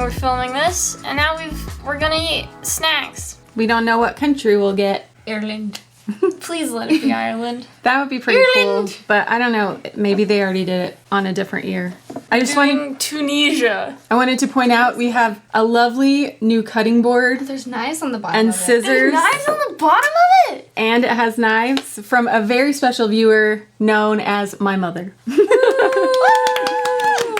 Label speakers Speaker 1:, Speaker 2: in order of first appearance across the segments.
Speaker 1: we're filming this, and now we're gonna eat snacks.
Speaker 2: We don't know what country we'll get.
Speaker 1: Ireland. Please let it be Ireland.
Speaker 2: That would be pretty
Speaker 1: Ireland.
Speaker 2: cool, but I don't know. Maybe they already did it on a different year. I
Speaker 1: Tunisia.
Speaker 2: wanted to point out we have a lovely new cutting board
Speaker 3: There's knives on the bottom
Speaker 2: and
Speaker 3: of it.
Speaker 2: scissors.
Speaker 1: There's knives on the bottom of it.
Speaker 2: And it has knives from a very special viewer known as my mother.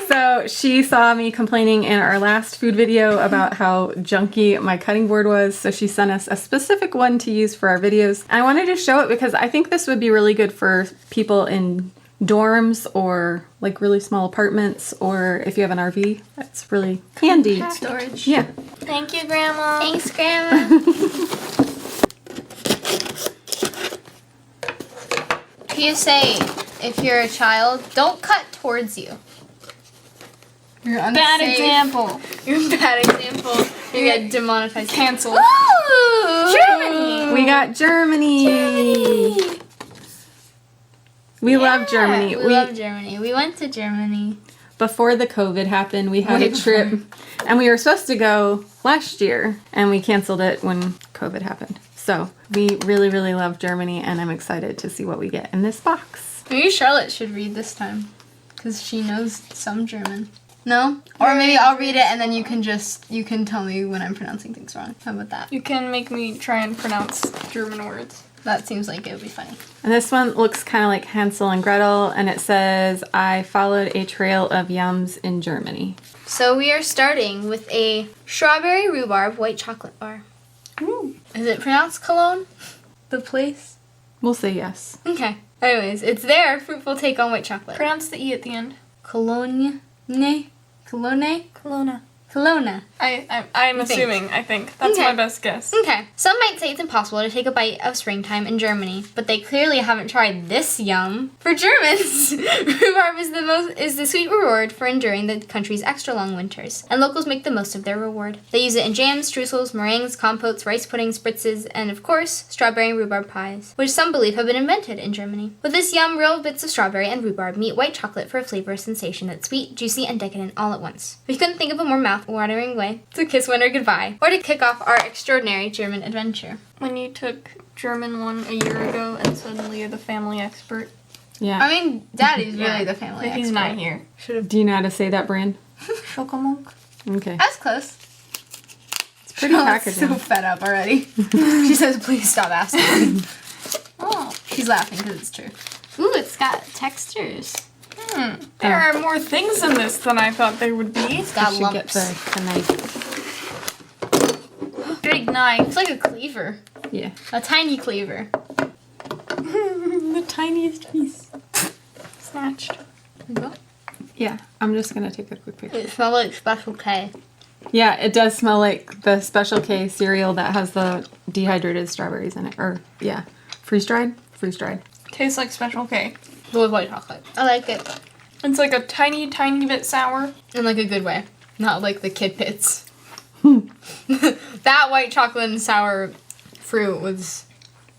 Speaker 2: So she saw me complaining in our last food video about how junky my cutting board was, so she sent us a specific one to use for our videos. And I wanted to show it because I think this would be really good for people in dorms or like really small apartments, or if you have an RV. That's really handy.
Speaker 3: Storage.
Speaker 2: Yeah.
Speaker 1: Thank you, Grandma.
Speaker 3: Thanks, Grandma. PSA, if you're a child, don't cut towards you. You're
Speaker 1: Bad example.
Speaker 3: You're a bad example. You get demonetized.
Speaker 1: Cancelled.
Speaker 3: Ooh!
Speaker 1: Germany.
Speaker 2: We got Germany. We love Germany.
Speaker 3: We love Germany. We went to Germany.
Speaker 2: Before the COVID happened, we had a trip, and we were supposed to go last year, and we canceled it when COVID happened. So we really, really love Germany, and I'm excited to see what we get in this box.
Speaker 3: Maybe Charlotte should read this time, because she knows some German. No? Or maybe I'll read it, and then you can tell me when I'm pronouncing things wrong. How about that?
Speaker 1: You can make me try and pronounce German words.
Speaker 3: That seems like it would be funny.
Speaker 2: And this one looks kind of like Hansel and Gretel, and it says, I followed a trail of yums in Germany.
Speaker 3: So we are starting with a strawberry rhubarb white chocolate bar.
Speaker 1: Ooh.
Speaker 3: Is it pronounced Cologne? The place?
Speaker 2: We'll say yes.
Speaker 3: Okay. Anyways, it's their fruitful take on white chocolate.
Speaker 1: Pronounce the E at the end.
Speaker 3: Cologne? Ne? Cologne?
Speaker 1: Kelowna.
Speaker 3: Kelowna.
Speaker 1: I'm assuming, I think. That's
Speaker 3: Okay.
Speaker 1: my best guess.
Speaker 3: Okay. Some might say it's impossible to take a bite of springtime in Germany, but they clearly haven't tried this yum. For Germans, rhubarb is the sweet reward for enduring the country's extra long winters, and locals make the most of their reward. They use it in jams, streusels, meringues, compotes, rice puddings, spritzes, and of course, strawberry and rhubarb pies, which some believe have been invented in Germany. With this yum, real bits of strawberry and rhubarb meet white chocolate for a flavor sensation that's sweet, juicy, and decadent all at once. We couldn't think of a more mouth-watering way to kiss winter goodbye, or to kick off our extraordinary German adventure.
Speaker 1: When you took German 1 a year ago and suddenly you're the family expert.
Speaker 2: Yeah.
Speaker 3: I mean, Daddy's really the family
Speaker 1: But he's
Speaker 3: expert.
Speaker 1: not here.
Speaker 2: Do you know how to say that brand?
Speaker 1: Schokomunk.
Speaker 2: Okay.
Speaker 3: That's close.
Speaker 2: It's pretty packaging.
Speaker 3: so fed up already. She says, please stop asking.
Speaker 1: Oh.
Speaker 3: She's laughing because it's true. Ooh, it's got textures.
Speaker 1: There are more things in this than I thought there would be.
Speaker 3: It's got
Speaker 2: I should get
Speaker 3: lumps.
Speaker 2: the knife.
Speaker 1: Big knife.
Speaker 3: It's like a cleaver.
Speaker 2: Yeah.
Speaker 3: A tiny cleaver.
Speaker 1: The tiniest piece. Snatched.
Speaker 2: Yeah. I'm just going to take a quick picture.
Speaker 3: It smells like Special K.
Speaker 2: Yeah, it does smell like the Special K cereal that has the dehydrated strawberries in it. Or, yeah. Freeze-dried? Freeze-dried.
Speaker 1: Tastes like Special K.
Speaker 3: With white chocolate. I like it.
Speaker 1: It's like a tiny, tiny bit sour.
Speaker 3: In like a good way. Not like the Kid Pits. That white chocolate and sour fruit was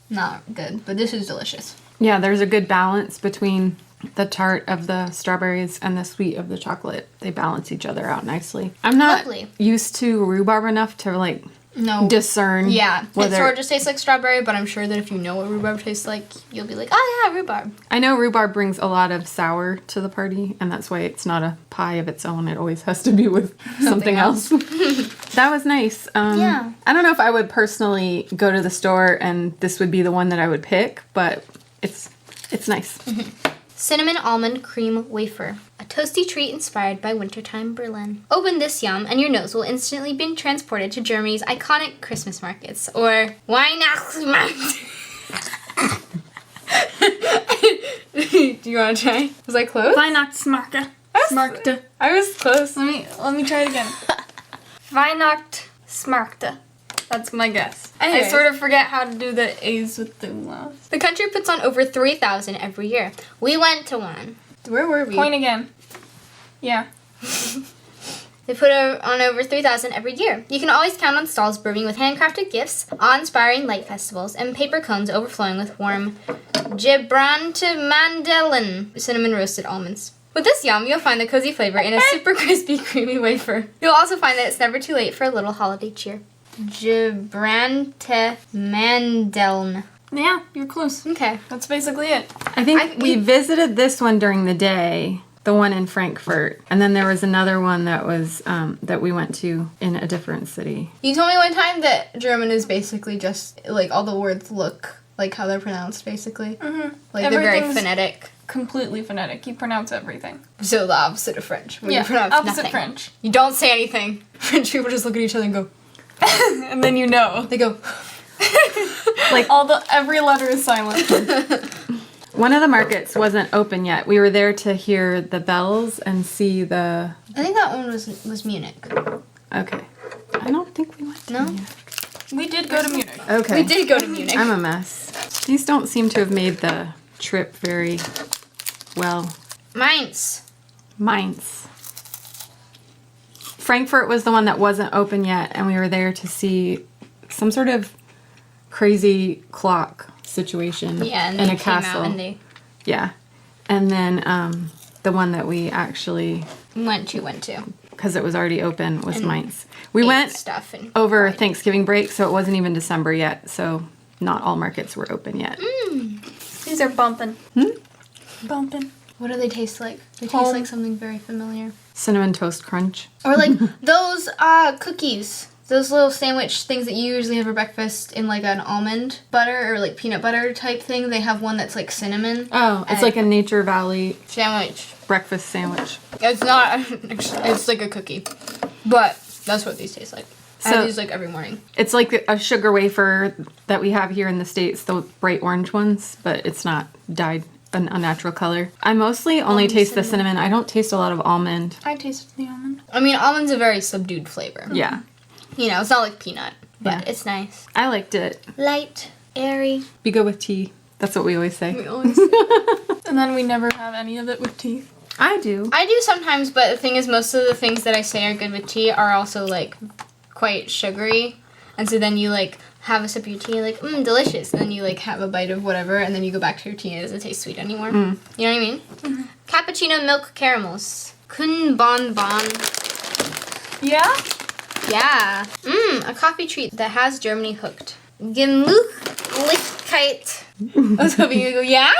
Speaker 3: not good, but this is delicious.
Speaker 2: Yeah, there's a good balance between the tart of the strawberries and the sweet of the chocolate. They balance each other out nicely. I'm not
Speaker 3: Lovely.
Speaker 2: used to rhubarb enough to like
Speaker 3: No.
Speaker 2: discern
Speaker 3: Yeah,
Speaker 2: whether
Speaker 3: it sort of just tastes like strawberry, but I'm sure that if you know what rhubarb tastes like, you'll be like, oh yeah, rhubarb.
Speaker 2: I know rhubarb brings a lot of sour to the party, and that's why it's not a pie of its own. It always has to be with something else. That was nice.
Speaker 3: Yeah.
Speaker 2: I don't know if I would personally go to the store and this would be the one that I would pick, but it's nice.
Speaker 3: Cinnamon Almond Cream Wafer. A toasty treat inspired by wintertime Berlin. Open this yum and your nose will instantly be transported to Germany's iconic Christmas markets, or Weihnachtsmarkt. Do you want to try? Was I close?
Speaker 1: Weihnachtsmarke. Smarkte.
Speaker 3: I was close.
Speaker 1: Let me try it again. Weihnachtsmarkte. That's my guess.
Speaker 3: Anyways.
Speaker 1: I sort of forget how to do the A's with the umlauts.
Speaker 3: The country puts on over 3,000 every year. We went to one. Where were we?
Speaker 1: Point again. Yeah.
Speaker 3: They put on over 3,000 every year. You can always count on stalls brimming with handcrafted gifts, awe-inspiring light festivals, and paper cones overflowing with warm Gebrannte Mandelen cinnamon roasted almonds. With this yum, you'll find the cozy flavor in a super crispy, creamy wafer. You'll also find that it's never too late for a little holiday cheer. Gebrannte Mandeln.
Speaker 1: Yeah, you're close.
Speaker 3: Okay.
Speaker 1: That's basically it.
Speaker 2: I think we visited this one during the day, the one in Frankfurt, and then there was another one that was that we went to in a different city.
Speaker 3: You told me one time that German is basically just, like, all the words look like how they're pronounced, basically.
Speaker 1: Mm-hmm.
Speaker 3: Like, they're very
Speaker 1: Everything's
Speaker 3: phonetic.
Speaker 1: Completely phonetic. You pronounce everything.
Speaker 3: So the opposite of French, where
Speaker 1: Yeah,
Speaker 3: you pronounce
Speaker 1: opposite
Speaker 3: nothing.
Speaker 1: French.
Speaker 3: You don't say anything. French people just look at each other and go,
Speaker 1: And then you know.
Speaker 3: they go,
Speaker 1: Like, every letter is silent.
Speaker 2: One of the markets wasn't open yet. We were there to hear the bells and see the...
Speaker 3: I think that one was Munich.
Speaker 2: Okay. I don't think we went to
Speaker 3: No?
Speaker 2: Munich.
Speaker 1: We did go to Munich.
Speaker 2: Okay.
Speaker 3: We did go to Munich.
Speaker 2: I'm a mess. These don't seem to have made the trip very well.
Speaker 3: Mainz.
Speaker 2: Mainz. Frankfurt was the one that wasn't open yet, and we were there to see some sort of crazy clock situation
Speaker 3: Yeah, and
Speaker 2: in
Speaker 3: they
Speaker 2: a
Speaker 3: came
Speaker 2: castle.
Speaker 3: out and they
Speaker 2: Yeah. And then the one that we actually,
Speaker 3: went to.
Speaker 2: because it was already open, was
Speaker 3: And
Speaker 2: Mainz. We
Speaker 3: ate
Speaker 2: went
Speaker 3: stuff and
Speaker 2: over
Speaker 3: cried.
Speaker 2: Thanksgiving break, so it wasn't even December yet, so not all markets were open yet.
Speaker 1: These are bumping. Bumping.
Speaker 3: What do they taste like? They taste
Speaker 1: Home.
Speaker 3: like something very familiar.
Speaker 2: Cinnamon Toast Crunch.
Speaker 3: Or like those cookies. Those little sandwich things that you usually have for breakfast in like an almond butter or like peanut butter type thing. They have one that's like cinnamon
Speaker 2: Oh, it's like a Nature Valley
Speaker 3: sandwich.
Speaker 2: breakfast sandwich.
Speaker 3: It's not, it's like a cookie. But that's what these taste like. I
Speaker 2: So-
Speaker 3: have these like every morning.
Speaker 2: It's like a sugar wafer that we have here in the States, the bright orange ones, but it's not dyed an unnatural color. I mostly only taste the cinnamon. I don't taste a lot of almond.
Speaker 1: I tasted the almond.
Speaker 3: I mean, almond's a very subdued flavor.
Speaker 2: Yeah,
Speaker 3: You know, it's not like peanut, but
Speaker 2: Yeah.
Speaker 3: it's nice.
Speaker 2: I liked it.
Speaker 3: Light, airy.
Speaker 2: Be good with tea. That's what we always say.
Speaker 1: And then we never have any of it with tea.
Speaker 2: I do.
Speaker 3: I do sometimes, but the thing is, most of the things that I say are good with tea are also like quite sugary, and so then you like have a sip of your tea, and you're like, delicious, and then you like have a bite of whatever, and then you go back to your tea and it doesn't taste sweet anymore. You know what I mean? Cappuccino milk caramels. Kun bon bon.
Speaker 1: Yeah?
Speaker 3: Yeah. A coffee treat that has Germany hooked. Gemütlichkeit. I was hoping you'd go, yeah?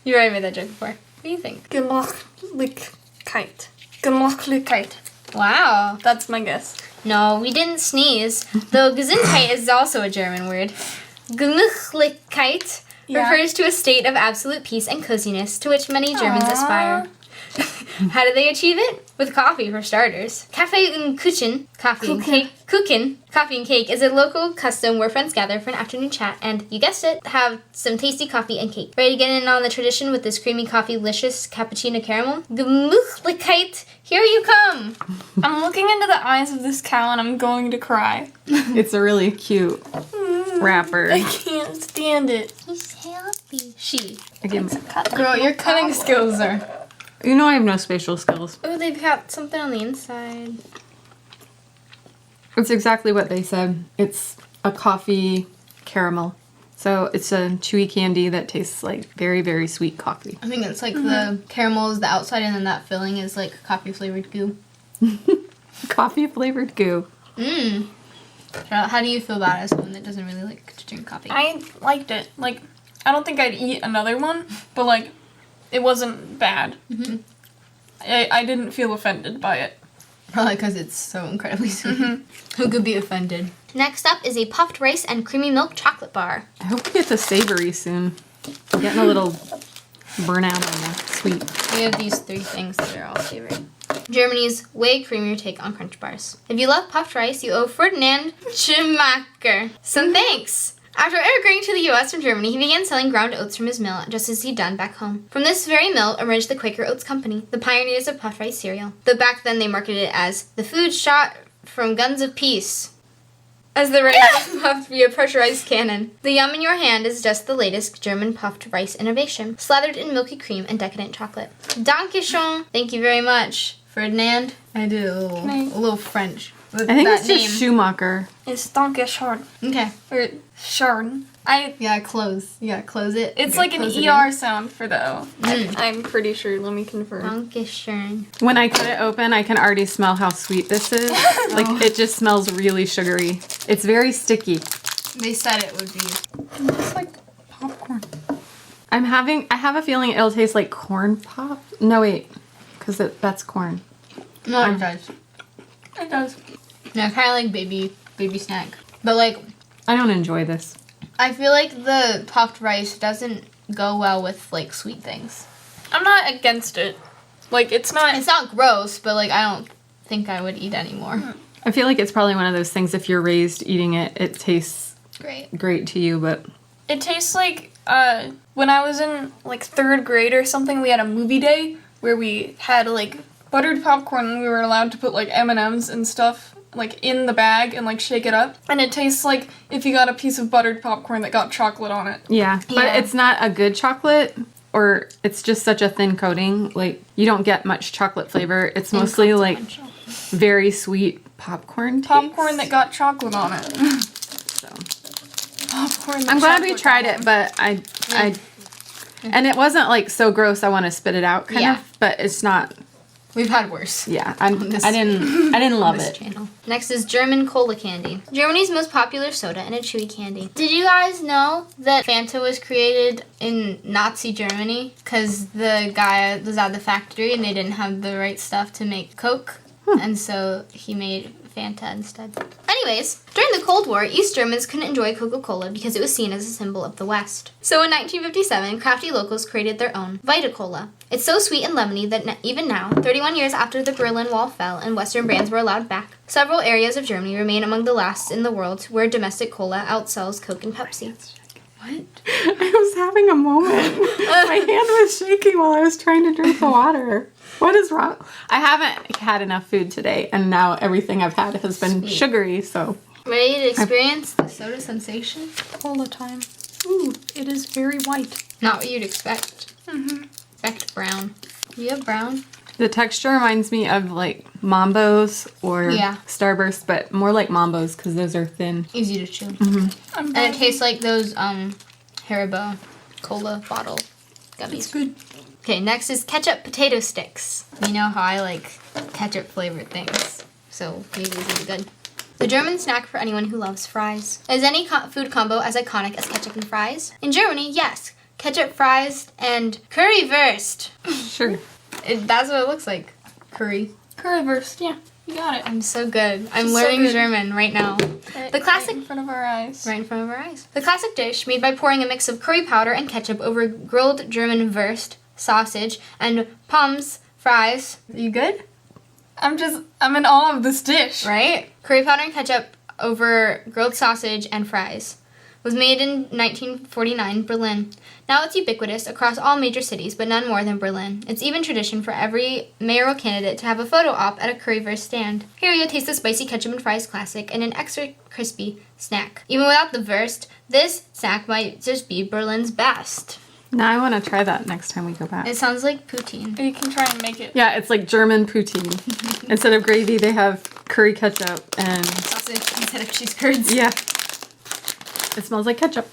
Speaker 3: You already made that joke before. What do you think?
Speaker 1: Gemütlichkeit. Gemütlichkeit.
Speaker 3: Wow.
Speaker 1: That's my guess.
Speaker 3: No, we didn't sneeze. Though Gesundheit is also a German word. Gemütlichkeit refers to a state of absolute peace and coziness to which many Germans aspire. How do they achieve it? With coffee, for starters. Kaffee und Kuchen, coffee and cake, Kuchen, coffee and cake, is a local custom where friends gather for an afternoon chat and, you guessed it, have some tasty coffee and cake. Ready to get in on the tradition with this creamy coffee-licious cappuccino caramel? Gemütlichkeit, here you come!
Speaker 1: I'm looking into the eyes of this cow and I'm going to cry.
Speaker 2: It's a really cute wrapper.
Speaker 1: I can't stand it.
Speaker 3: He's happy. She.
Speaker 2: Again,
Speaker 3: Girl, your cutting skills are...
Speaker 2: you know I have no spatial skills.
Speaker 3: Oh, they've got something on the inside.
Speaker 2: It's exactly what they said. It's a coffee caramel. So it's a chewy candy that tastes like very, very sweet coffee.
Speaker 3: I think it's like the caramel is the outside and then that filling is like coffee flavored goo.
Speaker 2: Coffee flavored goo.
Speaker 3: Charlotte, how do you feel about it as someone that doesn't really like to drink coffee?
Speaker 1: I liked it. Like, I don't think I'd eat another one, but like, it wasn't bad. I didn't feel offended by it.
Speaker 3: Probably because it's so incredibly sweet. Who could be offended? Next up is a puffed rice and creamy milk chocolate bar.
Speaker 2: I hope we get the savory soon. I'm getting a little burnout on the sweet.
Speaker 3: We have these three things that are all savory. Germany's way creamier take on crunch bars. If you love puffed rice, you owe Ferdinand Schumacher some thanks. After immigrating to the U.S. from Germany, he began selling ground oats from his mill, just as he'd done back home. From this very mill emerged the Quaker Oats Company, the pioneers of puffed rice cereal. Though back then they marketed it as the food shot from guns of peace, as the rice was puffed via pressurized cannon. The yum in your hand is just the latest German puffed rice innovation, slathered in milky cream and decadent chocolate. Dankeschön. Thank you very much, Ferdinand. I did a little French with
Speaker 2: I think
Speaker 3: that
Speaker 2: it's
Speaker 3: name.
Speaker 2: just Schumacher.
Speaker 1: It's Dankeschön.
Speaker 3: Okay.
Speaker 1: Or Shard.
Speaker 3: Yeah, close. Yeah, close it.
Speaker 1: It's
Speaker 3: Yeah,
Speaker 1: like an
Speaker 3: close it
Speaker 1: ER sound for the O.
Speaker 3: Mm.
Speaker 1: I'm pretty sure. Let me confirm.
Speaker 3: Dankeschön.
Speaker 2: When I cut it open, I can already smell how sweet this is. Like, it just smells really sugary. It's very sticky.
Speaker 3: They said it would be.
Speaker 1: It looks like popcorn.
Speaker 2: I have a feeling it'll taste like corn pop. No, wait, because that's corn.
Speaker 3: No, it does.
Speaker 1: It does.
Speaker 3: Yeah, kind of like baby snack. But like,
Speaker 2: I don't enjoy this.
Speaker 3: I feel like the puffed rice doesn't go well with like sweet things.
Speaker 1: I'm not against it. Like, it's not.
Speaker 3: It's not gross, but like I don't think I would eat anymore.
Speaker 2: I feel like it's probably one of those things, if you're raised eating it, it tastes great to you, but...
Speaker 1: It tastes like, when I was in, like, 3rd grade or something, we had a movie day where we had, like, buttered popcorn and we were allowed to put, like, M&Ms and stuff, like, in the bag and, like, shake it up. And it tastes like if you got a piece of buttered popcorn that got chocolate on it.
Speaker 2: Yeah, but it's not a good chocolate, or it's just such a thin coating. Like, you don't get much chocolate flavor. It's mostly, like, very sweet popcorn taste.
Speaker 1: Popcorn that got chocolate on it.
Speaker 2: So.
Speaker 1: Popcorn that
Speaker 2: I'm glad we
Speaker 1: chocolate
Speaker 2: tried
Speaker 1: got
Speaker 2: it, but and it wasn't, like, so gross I want to spit it out, kind of, but it's not...
Speaker 3: We've had worse.
Speaker 2: Yeah, I didn't love
Speaker 3: This
Speaker 2: it.
Speaker 3: channel. Next is German cola candy. Germany's most popular soda and a chewy candy. Did you guys know that Fanta was created in Nazi Germany? Because the guy was at the factory and they didn't have the right stuff to make Coke. And so he made Fanta instead. Anyways, during the Cold War, East Germans couldn't enjoy Coca-Cola because it was seen as a symbol of the West. So in 1957, crafty locals created their own Vita-Cola. It's so sweet and lemony that even now, 31 years after the Berlin Wall fell and Western brands were allowed back, several areas of Germany remain among the last in the world where domestic cola outsells Coke and Pepsi. What?
Speaker 2: I was having a moment. My hand was shaking while I was trying to drink the water. What is wrong? I haven't had enough food today, and now everything I've had has been sugary, so...
Speaker 3: Ready to experience the soda sensation?
Speaker 1: Cola time. Ooh, it is very white.
Speaker 3: Not what you'd expect. Expect brown. You have brown?
Speaker 2: The texture reminds me of, like, Mambos or Starburst, but more like Mambos, because those are thin.
Speaker 3: Easy to chew. And it tastes like those Haribo cola bottle gummies.
Speaker 1: It's good.
Speaker 3: Okay, next is ketchup potato sticks. You know how I like ketchup flavored things, so maybe these will be good. The German snack for anyone who loves fries. Is any food combo as iconic as ketchup and fries? In Germany, yes. Ketchup, fries, and currywurst.
Speaker 2: Sure.
Speaker 3: That's what it looks like. Curry.
Speaker 1: Currywurst, yeah. You got it.
Speaker 3: I'm so good. I'm
Speaker 1: She's
Speaker 3: learning
Speaker 1: so good.
Speaker 3: German right now. The classic...
Speaker 1: Right in front of our eyes.
Speaker 3: Right in front of our eyes. The classic dish made by pouring a mix of curry powder and ketchup over grilled German Wurst, sausage, and Pommes fries. You good?
Speaker 1: I'm in awe of this dish.
Speaker 3: Right? Curry powder and ketchup over grilled sausage and fries. Was made in 1949 Berlin. Now it's ubiquitous across all major cities, but none more than Berlin. It's even tradition for every mayoral candidate to have a photo op at a currywurst stand. Here you'll taste the spicy ketchup and fries classic and an extra crispy snack. Even without the Wurst, this snack might just be Berlin's best.
Speaker 2: Now I want to try that next time we go back.
Speaker 3: It sounds like poutine.
Speaker 1: You can try and make it.
Speaker 2: Yeah, it's like German poutine. Instead of gravy, they have curry ketchup and...
Speaker 3: Sausage instead of cheese curds.
Speaker 2: Yeah. It smells like ketchup.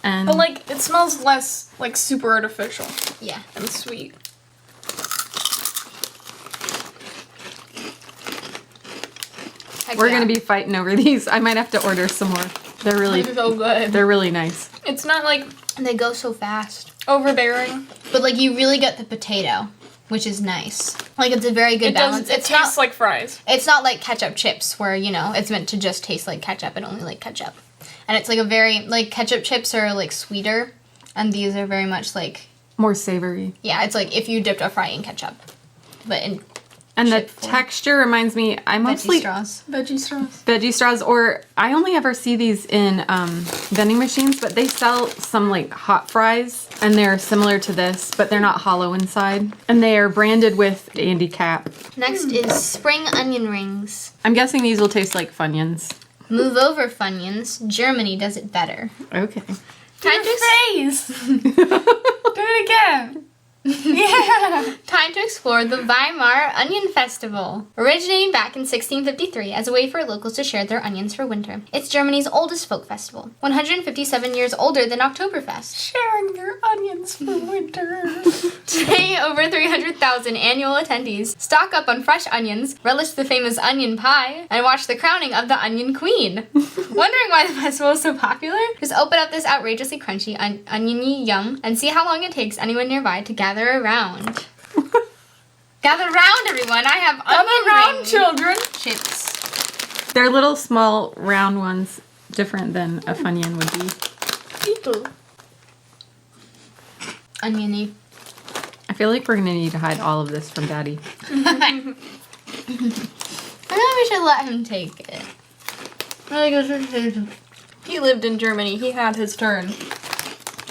Speaker 2: And
Speaker 1: But, like, it smells less, like, super artificial
Speaker 3: Yeah.
Speaker 1: and sweet.
Speaker 3: Heck
Speaker 2: we're
Speaker 3: yeah.
Speaker 2: gonna be fighting over these. I might have to order some more. They're really,
Speaker 3: They're so good.
Speaker 2: they're really nice.
Speaker 1: It's not, like,
Speaker 3: And they go so fast.
Speaker 1: overbearing.
Speaker 3: But like you really get the potato, which is nice. Like it's a very good
Speaker 1: It
Speaker 3: balance.
Speaker 1: does. It tastes like fries.
Speaker 3: It's not like ketchup chips where, you know, it's meant to just taste like ketchup and only like ketchup. And it's like a very, like ketchup chips are like sweeter and these are very much like,
Speaker 2: More savory.
Speaker 3: yeah, it's like if you dipped a fry in ketchup. But in
Speaker 2: And the
Speaker 3: chip form.
Speaker 2: texture reminds me, I mostly...
Speaker 3: Veggie straws.
Speaker 1: Veggie straws.
Speaker 2: Veggie straws, or I only ever see these in vending machines, but they sell some like hot fries, and they're similar to this, but they're not hollow inside. And they are branded with Andy Cap.
Speaker 3: Next is spring onion rings.
Speaker 2: I'm guessing these will taste like Funyuns.
Speaker 3: Move over, Funyuns. Germany does it better.
Speaker 2: Okay.
Speaker 3: Time to
Speaker 1: face! Do it again! Yeah.
Speaker 3: Time to explore the Weimar Onion Festival. Originating back in 1653 as a way for locals to share their onions for winter. It's Germany's oldest folk festival, 157 years older than Oktoberfest.
Speaker 1: Sharing their onions for winter.
Speaker 3: Today, over 300,000 annual attendees stock up on fresh onions, relish the famous onion pie, and watch the crowning of the Onion Queen. Wondering why the festival is so popular? Just open up this outrageously crunchy oniony yum and see how long it takes anyone nearby to gather around. Gather round, everyone! I have onion
Speaker 1: Around,
Speaker 3: ring
Speaker 1: children.
Speaker 3: chips.
Speaker 2: They're little, small, round ones, different than a Funyun would be.
Speaker 3: Oniony.
Speaker 2: I feel like we're gonna need to hide all of this from Daddy.
Speaker 3: I feel like we should let him take it.
Speaker 1: He lived in Germany. He had his turn.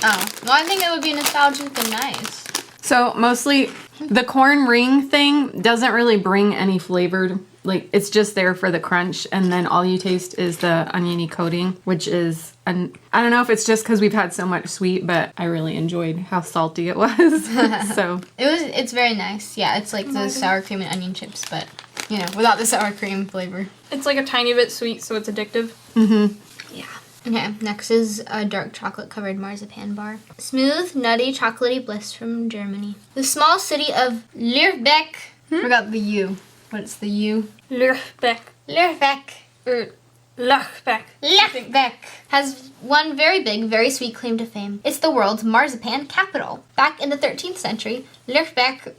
Speaker 3: Oh, well, I think it would be nostalgic and nice.
Speaker 2: So mostly the corn ring thing doesn't really bring any flavored, like it's just there for the crunch, and then all you taste is the oniony coating, which is, I don't know if it's just because we've had so much sweet, but I really enjoyed how salty it was. So
Speaker 3: It's very nice. Yeah, it's like the sour cream and onion chips, but, you know, without the sour cream flavor.
Speaker 1: It's like a tiny bit sweet, so it's addictive.
Speaker 3: Yeah. Okay, next is a dark chocolate covered marzipan bar. Smooth, nutty, chocolatey bliss from Germany. The small city of Lübeck. Forgot the U. What's the U?
Speaker 1: Lübeck.
Speaker 3: Lübeck.
Speaker 1: Or Lübeck.
Speaker 3: Lübeck has one very big, very sweet claim to fame. It's the world's marzipan capital. Back in the 13th century, Lübeck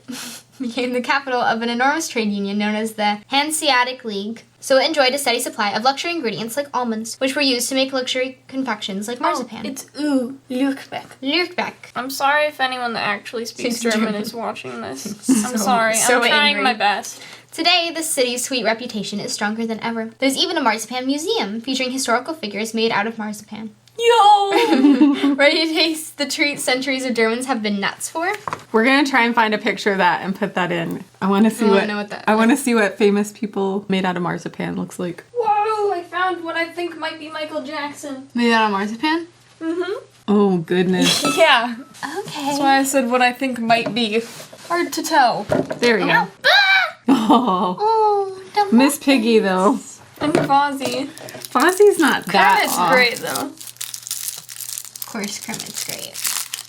Speaker 3: became the capital of an enormous trade union known as the Hanseatic League. So it enjoyed a steady supply of luxury ingredients like almonds, which were used to make luxury confections like marzipan.
Speaker 1: It's Lübeck.
Speaker 3: Lübeck.
Speaker 1: I'm sorry if anyone that actually speaks
Speaker 3: Speaks
Speaker 1: German
Speaker 3: German.
Speaker 1: is watching this. I'm sorry.
Speaker 3: so
Speaker 1: I'm trying
Speaker 3: angry.
Speaker 1: my best.
Speaker 3: Today, the city's sweet reputation is stronger than ever. There's even a marzipan museum featuring historical figures made out of marzipan.
Speaker 1: Yo!
Speaker 3: Ready to taste the treat centuries of Germans have been nuts for?
Speaker 2: we're gonna try and find a picture of that and put that in. I want to see I want to see what famous people made out of marzipan looks like.
Speaker 1: Whoa! I found what I think might be Michael Jackson.
Speaker 3: Made out of marzipan?
Speaker 1: Mm-hmm.
Speaker 2: Oh goodness.
Speaker 1: Yeah.
Speaker 3: Okay.
Speaker 1: That's why I said what I think might be. Hard to tell.
Speaker 2: There we go. Oh,
Speaker 3: Oh, the
Speaker 2: Miss Piggy though.
Speaker 1: And Fozzie.
Speaker 2: Fozzie's not that.
Speaker 1: Kermit's
Speaker 2: off.
Speaker 1: great though.
Speaker 3: Of course, Kermit's great.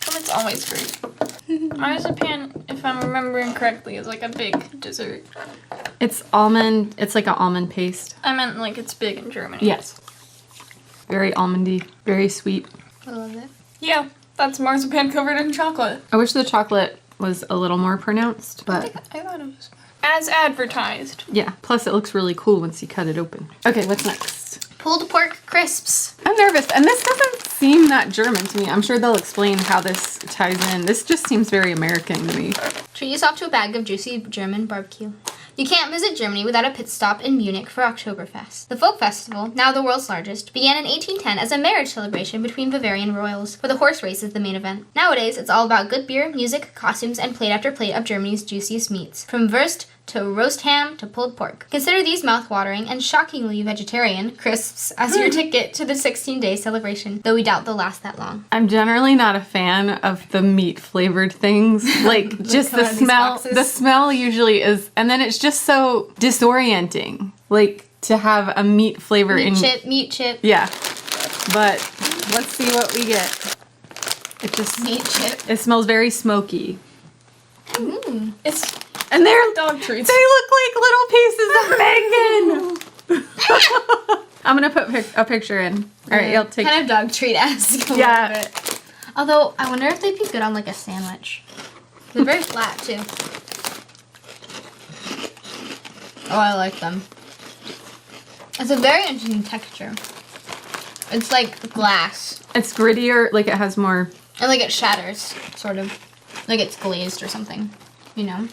Speaker 1: Kermit's always great. Marzipan, if I'm remembering correctly, is like a big dessert.
Speaker 2: It's almond. It's like an almond paste.
Speaker 1: I meant like it's big in Germany.
Speaker 2: Yes. Very almondy. Very sweet.
Speaker 3: I love it.
Speaker 1: Yeah, that's marzipan covered in chocolate.
Speaker 2: I wish the chocolate was a little more pronounced, but
Speaker 1: I thought it was as advertised.
Speaker 2: yeah. Plus, it looks really cool once you cut it open. Okay, what's next?
Speaker 3: Pulled pork crisps.
Speaker 2: I'm nervous, and this doesn't seem that German to me. I'm sure they'll explain how this ties in. This just seems very American to me.
Speaker 3: Treat yourself to a bag of juicy German barbecue. You can't visit Germany without a pit stop in Munich for Oktoberfest. The folk festival, now the world's largest, began in 1810 as a marriage celebration between Bavarian royals, where the horse race is the main event. Nowadays, it's all about good beer, music, costumes, and plate after plate of Germany's juiciest meats, from wurst to roast ham to pulled pork. Consider these mouth-watering and shockingly vegetarian crisps as your ticket to the 16-day celebration, though we doubt they'll last that long.
Speaker 2: I'm generally not a fan of the meat flavored things. Like just the
Speaker 3: come out of these
Speaker 2: smell.
Speaker 3: boxes.
Speaker 2: The smell usually is, and then it's just so disorienting. Like to have a meat flavor in.
Speaker 3: Meat chip.
Speaker 2: Yeah, but let's see what we get. It just
Speaker 3: Meat chip.
Speaker 2: it smells very smoky,
Speaker 3: Ooh.
Speaker 1: It's
Speaker 2: and they're
Speaker 1: dog treats.
Speaker 2: they look like little pieces of bacon. I'm gonna put a picture in. All right, you'll take.
Speaker 3: Kind of dog treat-esque. a
Speaker 2: Yeah.
Speaker 3: little bit. Although, I wonder if they'd be good on like a sandwich. They're very flat too. Oh, I like them. It's a very interesting texture. It's like glass.
Speaker 2: It's grittier. Like it has more.
Speaker 3: And like it shatters, sort of. Like it's glazed or something. You know?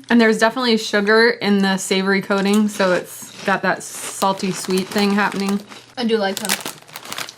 Speaker 2: And there's definitely sugar in the savory coating, so it's got that salty sweet thing happening.
Speaker 3: I do like them.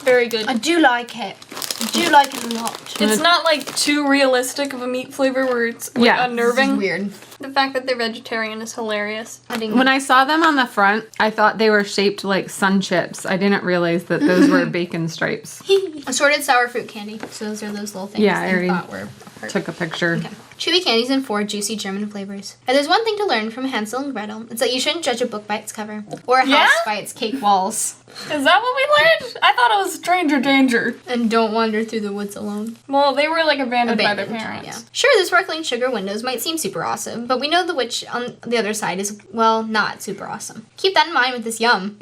Speaker 1: Very good.
Speaker 3: I do like it. I do like it a lot.
Speaker 1: It's not like too realistic of a meat flavor where it's like,
Speaker 2: Yeah.
Speaker 1: unnerving.
Speaker 3: It's weird.
Speaker 1: The fact that they're vegetarian is hilarious.
Speaker 3: I didn't.
Speaker 2: When I saw them on the front, I thought they were shaped like sun chips. I didn't realize that those were bacon stripes.
Speaker 3: Assorted sour fruit candy. So those are those little things
Speaker 2: Yeah, I already
Speaker 3: thought were a part.
Speaker 2: Took a picture.
Speaker 3: Okay. chewy candies, and 4 juicy German flavors. And there's one thing to learn from Hansel and Gretel. It's that you shouldn't judge a book by its cover, or a house by its cake walls.
Speaker 1: Is that what we learned? I thought it was stranger danger.
Speaker 3: And don't wander through the woods alone.
Speaker 1: Well, they were like abandoned by their parents.
Speaker 3: Yeah. Sure, the sparkling sugar windows might seem super awesome, but we know the witch on the other side is, well, not super awesome. Keep that in mind with this yum.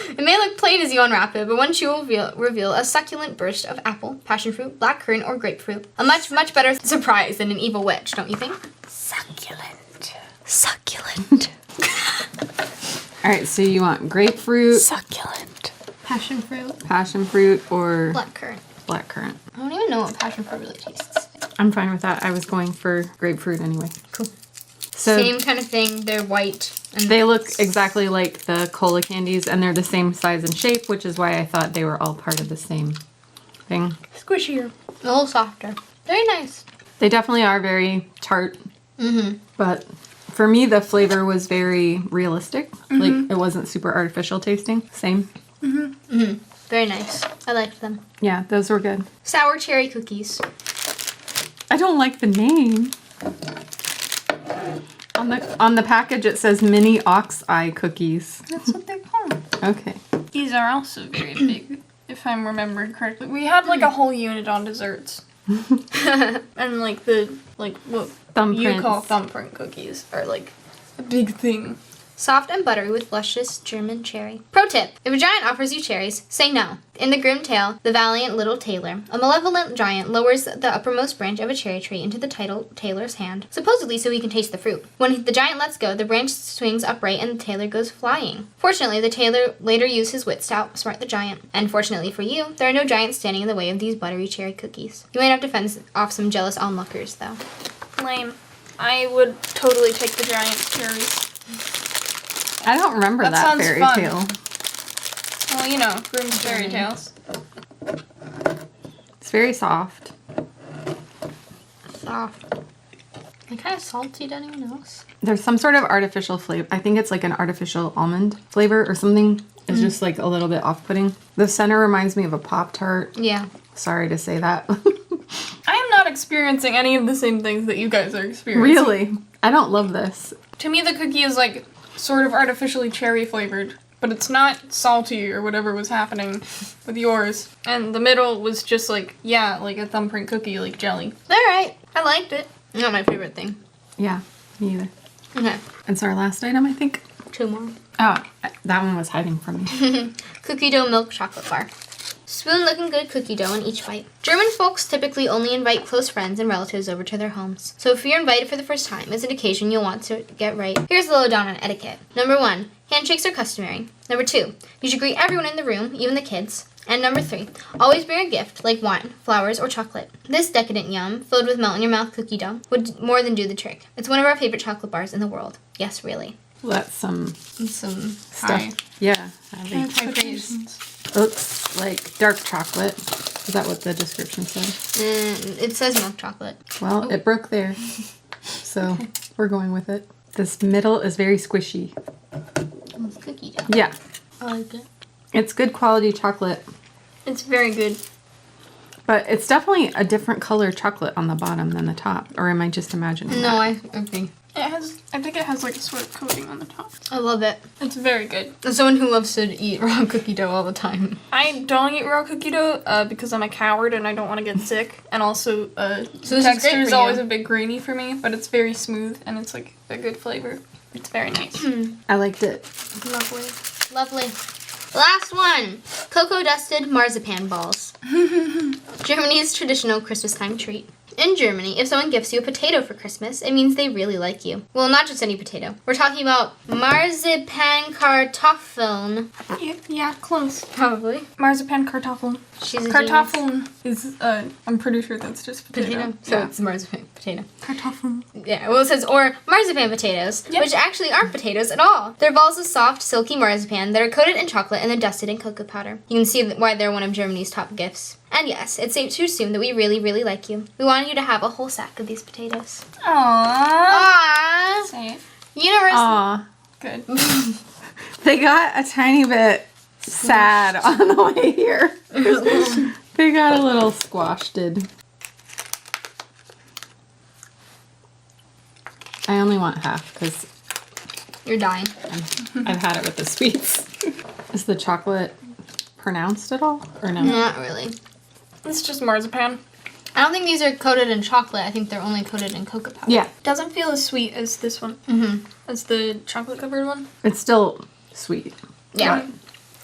Speaker 3: It may look plain as you unwrap it, but once you will reveal a succulent burst of apple, passion fruit, blackcurrant, or grapefruit. A much, much better surprise than an evil witch, don't you think?
Speaker 4: Succulent. Succulent.
Speaker 2: All right, so you want grapefruit,
Speaker 4: Succulent.
Speaker 3: Passion fruit.
Speaker 2: passion fruit, or
Speaker 3: Blackcurrant.
Speaker 2: blackcurrant?
Speaker 3: I don't even know what passion fruit really tastes.
Speaker 2: I'm fine with that. I was going for grapefruit anyway.
Speaker 3: Cool.
Speaker 2: So
Speaker 3: Same kind of thing. They're white. And
Speaker 2: they look exactly like the cola candies, and they're the same size and shape, which is why I thought they were all part of the same thing.
Speaker 3: squishier. A little softer. Very nice.
Speaker 2: They definitely are very tart,
Speaker 3: Mm-hmm.
Speaker 2: but for me, the flavor was very realistic. Like, it wasn't super artificial tasting. Same.
Speaker 3: Very nice. I liked them.
Speaker 2: Yeah, those were good.
Speaker 3: Sour cherry cookies.
Speaker 2: I don't like the name. On the package, it says mini ox eye cookies.
Speaker 1: That's what they're called.
Speaker 2: Okay.
Speaker 1: These are also very big, if I'm remembering correctly. We had like a whole unit on desserts. And like what you call thumbprint cookies are like a big thing.
Speaker 3: Soft and buttery with luscious German cherry. Pro tip: if a giant offers you cherries, say no. In The Grim Tale, The Valiant Little Tailor, a malevolent giant lowers the uppermost branch of a cherry tree into the tailor's hand, supposedly so he can taste the fruit. When the giant lets go, the branch swings upright and the tailor goes flying. Fortunately, the tailor later used his wits to outsmart the giant. And fortunately for you, there are no giants standing in the way of these buttery cherry cookies. You might have to fend off some jealous onlookers, though.
Speaker 1: Lame. I would totally take the giant cherries.
Speaker 2: I don't remember
Speaker 1: That
Speaker 2: that
Speaker 1: sounds
Speaker 2: fairy
Speaker 1: fun.
Speaker 2: tale.
Speaker 1: Well, you know, Grimm's fairy tales.
Speaker 2: It's very soft.
Speaker 3: Soft. And kind of salty to anyone else.
Speaker 2: There's some sort of artificial flavor. I think it's like an artificial almond flavor or something. It's just like a little bit off-putting. The center reminds me of a Pop-Tart.
Speaker 3: Yeah.
Speaker 2: Sorry to say that.
Speaker 1: I am not experiencing any of the same things that you guys are experiencing.
Speaker 2: Really? I don't love this.
Speaker 1: To me, the cookie is like sort of artificially cherry flavored, but it's not salty or whatever was happening with yours. And the middle was just like, yeah, like a thumbprint cookie, like jelly.
Speaker 3: Alright. I liked it. Not my favorite thing.
Speaker 2: Yeah, me either.
Speaker 3: Okay.
Speaker 2: It's our last item, I think.
Speaker 3: 2 more.
Speaker 2: Oh, that one was hiding from me.
Speaker 3: Cookie dough milk chocolate bar. Spoon looking good cookie dough in each bite. German folks typically only invite close friends and relatives over to their homes. So if you're invited for the first time, it's an occasion you'll want to get right. Here's the lowdown on etiquette. Number 1, handshakes are customary. Number 2, you should greet everyone in the room, even the kids. And number 3, always bring a gift like wine, flowers, or chocolate. This decadent yum, filled with melt-in-your-mouth cookie dough, would more than do the trick. It's one of our favorite chocolate bars in the world. Yes, really.
Speaker 2: Well, that's some
Speaker 3: Some
Speaker 2: stuff. Yeah. I think
Speaker 3: high praise.
Speaker 2: looks like dark chocolate. Is that what the description said?
Speaker 3: It says milk chocolate.
Speaker 2: Well, it broke there. So we're going with it. This middle is very squishy.
Speaker 3: It's cookie dough.
Speaker 2: Yeah.
Speaker 3: I like it.
Speaker 2: It's good quality chocolate.
Speaker 1: It's very good.
Speaker 2: But it's definitely a different color chocolate on the bottom than the top. Or am I just imagining
Speaker 3: No,
Speaker 2: that?
Speaker 3: I agree.
Speaker 1: I think it has like a sort of coating on the top.
Speaker 3: I love it.
Speaker 1: It's very good.
Speaker 3: As someone who loves to eat raw cookie dough all the time.
Speaker 1: I don't eat raw cookie dough because I'm a coward and I don't want to get sick. And also,
Speaker 3: this is
Speaker 1: texture
Speaker 3: great
Speaker 1: is
Speaker 3: for
Speaker 1: always
Speaker 3: you.
Speaker 1: a bit grainy for me, but it's very smooth and it's like a good flavor. It's very nice.
Speaker 2: I liked it.
Speaker 1: Lovely.
Speaker 3: Lovely. Last one. Cocoa dusted marzipan balls. Germany's traditional Christmas time treat. In Germany, if someone gifts you a potato for Christmas, it means they really like you. Well, not just any potato. We're talking about Marzipan Kartoffeln.
Speaker 1: Yeah, close.
Speaker 3: Probably.
Speaker 1: Marzipan Kartoffeln.
Speaker 3: She's a genius.
Speaker 1: Kartoffeln is, I'm pretty sure that's just potato.
Speaker 3: So
Speaker 1: Yeah.
Speaker 3: it's marzipan potato.
Speaker 1: Kartoffeln.
Speaker 3: Yeah, well it says, or marzipan potatoes,
Speaker 1: Yep.
Speaker 3: which actually aren't potatoes at all. They're balls of soft, silky marzipan that are coated in chocolate and then dusted in cocoa powder. You can see why they're one of Germany's top gifts. And yes, it's safe to assume that we really, really like you. We wanted you to have a whole sack of these potatoes.
Speaker 1: Aww.
Speaker 3: Aww!
Speaker 1: Say it.
Speaker 3: Universe.
Speaker 2: Aw.
Speaker 1: Good.
Speaker 2: They got a tiny bit sad on the way here. They got a little squashed. I only want half because
Speaker 3: You're dying.
Speaker 2: I've had it with the sweets. Is the chocolate pronounced at all? Or no?
Speaker 3: Not really.
Speaker 1: It's just marzipan.
Speaker 3: I don't think these are coated in chocolate. I think they're only coated in cocoa powder.
Speaker 2: Yeah.
Speaker 1: Doesn't feel as sweet as this one.
Speaker 3: Mm-hmm.
Speaker 1: As the chocolate covered one.
Speaker 2: It's still sweet.
Speaker 3: Yeah.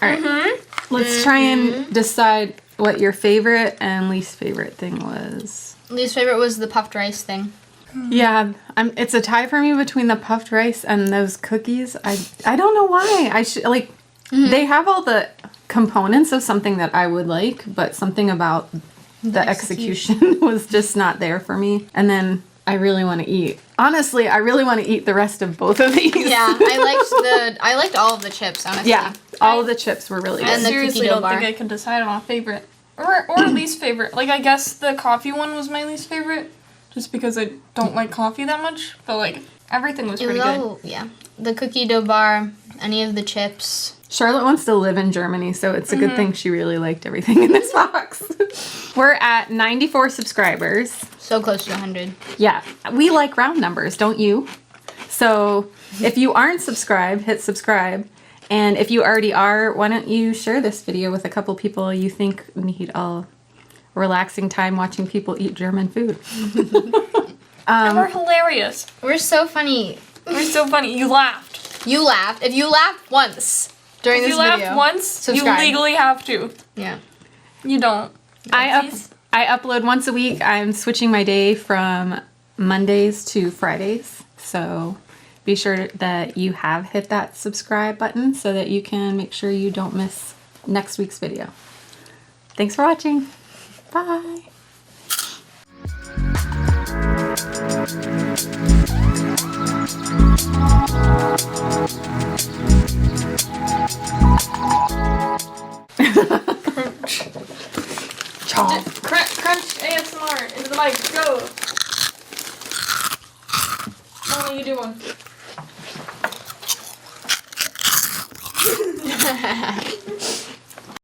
Speaker 2: All right. Let's try and decide what your favorite and least favorite thing was.
Speaker 3: Least favorite was the puffed rice thing.
Speaker 2: Yeah, it's a tie for me between the puffed rice and those cookies. I don't know why. I should like they have all the components of something that I would like, but something about the execution was just not there for me. And then I really want to eat. Honestly, I really want to eat the rest of both of these.
Speaker 3: Yeah, I liked all of the chips, honestly.
Speaker 2: Yeah, all of the chips were really
Speaker 1: I
Speaker 3: And
Speaker 2: good.
Speaker 3: the
Speaker 1: seriously
Speaker 3: cookie dough
Speaker 1: don't
Speaker 3: bar.
Speaker 1: think I can decide on a favorite. Or least favorite. Like, I guess the coffee one was my least favorite. Just because I don't like coffee that much. But, like, everything was pretty good.
Speaker 3: Yeah. The cookie dough bar, any of the chips.
Speaker 2: Charlotte wants to live in Germany, so it's a good thing she really liked everything in this box. We're at 94 subscribers.
Speaker 3: So close to 100.
Speaker 2: Yeah, we like round numbers, don't you? So if you aren't subscribed, hit subscribe. And if you already are, why don't you share this video with a couple people you think need a relaxing time watching people eat German food.
Speaker 1: And we're hilarious.
Speaker 3: We're so funny.
Speaker 1: We're so funny. You laughed.
Speaker 3: You laughed. If you laughed once during
Speaker 1: If
Speaker 3: this
Speaker 1: you laughed
Speaker 3: video.
Speaker 1: once,
Speaker 3: subscribe.
Speaker 1: you legally have to.
Speaker 3: Yeah.
Speaker 1: You don't.
Speaker 2: I upload once a week. I'm switching my day from Mondays to Fridays. So be sure that you have hit that subscribe button so that you can make sure you don't miss next week's video. Thanks for watching. Bye. Chomp.
Speaker 1: Crunch ASMR into the mic. Go. What are you doing?